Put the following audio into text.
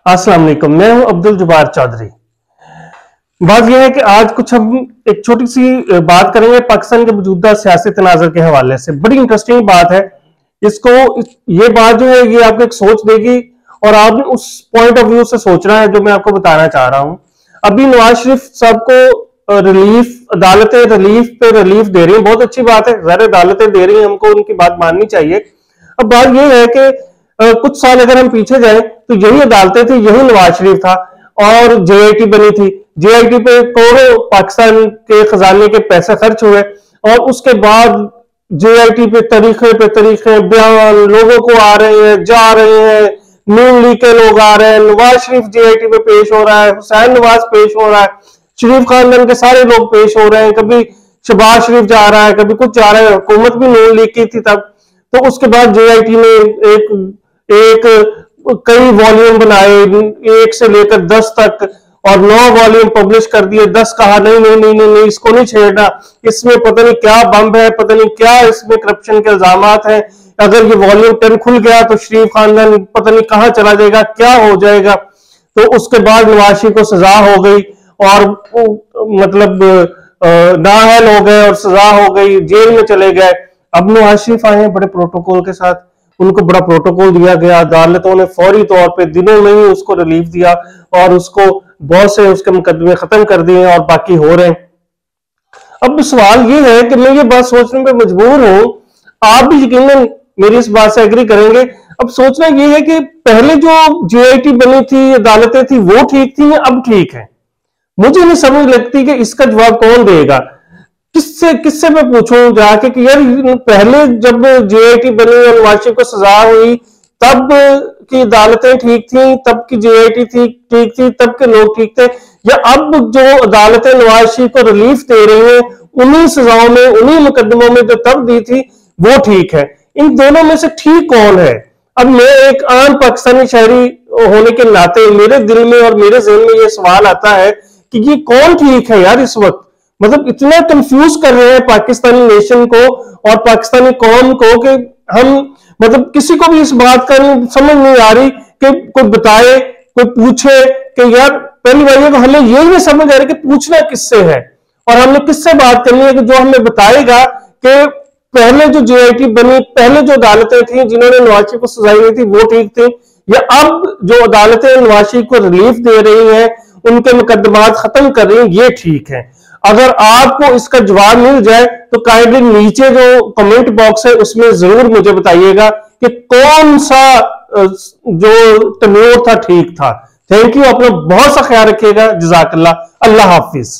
अस्सलाम वालेकुम। मैं हूं अब्दुल जब्बार चौधरी। बात यह है कि आज कुछ हम एक छोटी सी बात करेंगे पाकिस्तान के मौजूदा सियासी तनाज़ुर के हवाले से। बड़ी इंटरेस्टिंग बात है। ये बात जो है ये आपको एक सोच देगी और आपने उस पॉइंट ऑफ व्यू से सोचना है जो मैं आपको बताना चाह रहा हूं। अभी नवाज शरीफ साहब को अदालतें रिलीफ दे रही है, बहुत अच्छी बात है। ज़ाहिर अदालतें दे रही हैं, हमको उनकी बात माननी चाहिए। अब बात यह है कि कुछ साल अगर हम पीछे जाएं तो यही अदालतें थी, यही नवाज शरीफ था और जेआईटी बनी थी। जेआईटी पे करोड़ों पाकिस्तान के खजाने के पैसे खर्च हुए और उसके बाद जेआईटी पे तरीके बयान लोगों को आ रहे हैं, जा रहे हैं, नून लीग के लोग आ रहे हैं, नवाज शरीफ जेआईटी पे पेश हो रहा है, हुसैन नवाज पेश हो रहा है, शरीफ खानदान के सारे लोग पेश हो रहे हैं, कभी शहबाज शरीफ जा रहा है, कभी कुछ जा रहा है। हुकूमत भी नून लीग की थी तब। तो उसके बाद जेआईटी ने एक कई वॉल्यूम बनाए, 1 से लेकर 10 तक, और 9 वॉल्यूम पब्लिश कर दिए। 10 कहा नहीं नहीं नहीं नहीं नहीं, इसको नहीं छेड़ना, इसमें पता नहीं क्या बम है, पता नहीं क्या इसमें करप्शन के इल्जामात हैं। अगर ये वॉल्यूम 10 खुल गया तो शरीफ खानदान पता नहीं कहां चला जाएगा, क्या हो जाएगा। तो उसके बाद नवाज शरीफ को सजा हो गई और मतलब नाअहल हो गए और सजा हो गई, जेल में चले गए। अब नवाज शरीफ आए हैं बड़े प्रोटोकॉल के साथ, उनको बड़ा प्रोटोकॉल दिया गया, अदालतों ने फौरी तौर पे दिनों में ही उसको रिलीफ दिया और उसको बहुत से उसके मुकदमे खत्म कर दिए और बाकी हो रहे हैं। अब सवाल ये है कि मैं ये बात सोचने पे मजबूर हूं, आप भी यकीनन मेरी इस बात से एग्री करेंगे। अब सोचना ये है कि पहले जो जेआईटी बनी थी, अदालतें थी, वो ठीक थी या अब ठीक है? मुझे नहीं समझ लगती कि इसका जवाब कौन देगा। किससे मैं पूछूं जाके कि यार पहले जब जेआईटी बनी और नवाज शरीफ को सजा हुई तब की अदालतें ठीक थी, तब की जेआईटी ठीक थी, तब के लोग ठीक थे, या अब जो अदालतें नवाज शरीफ को रिलीफ दे रही हैं उन्हीं सजाओं में, उन्हीं मुकदमों में जो तब दी थी वो ठीक है? इन दोनों में से ठीक कौन है? अब मैं एक आम पाकिस्तानी शहरी होने के नाते मेरे दिल में और मेरे ज़हन में ये सवाल आता है कि ये कौन ठीक है यार इस वक्त। मतलब इतना कंफ्यूज कर रहे हैं पाकिस्तानी नेशन को और पाकिस्तानी कौम को कि हम मतलब किसी को भी इस बात का समझ नहीं आ रही कि कोई बताए, कोई पूछे कि यार पहली बार तो हमें यही नहीं समझ आ रही कि पूछना किससे है और हमने किससे बात करनी है कि जो हमें बताएगा कि पहले जो जेआईटी बनी, पहले जो अदालतें थी जिन्होंने नवाज शरीफ को सजाई दी थी वो ठीक थी, या अब जो अदालतें नवाज शरीफ को रिलीफ दे रही हैं, उनके मुकदमात खत्म कर रही हैं, ये ठीक है? अगर आपको इसका जवाब मिल जाए तो काइंडली नीचे जो कमेंट बॉक्स है उसमें जरूर मुझे बताइएगा कि कौन सा जो टन्योर था ठीक था। थैंक यू, अपना बहुत सा ख्याल रखिएगा। जज़ाकल्लाह, अल्लाह हाफिज।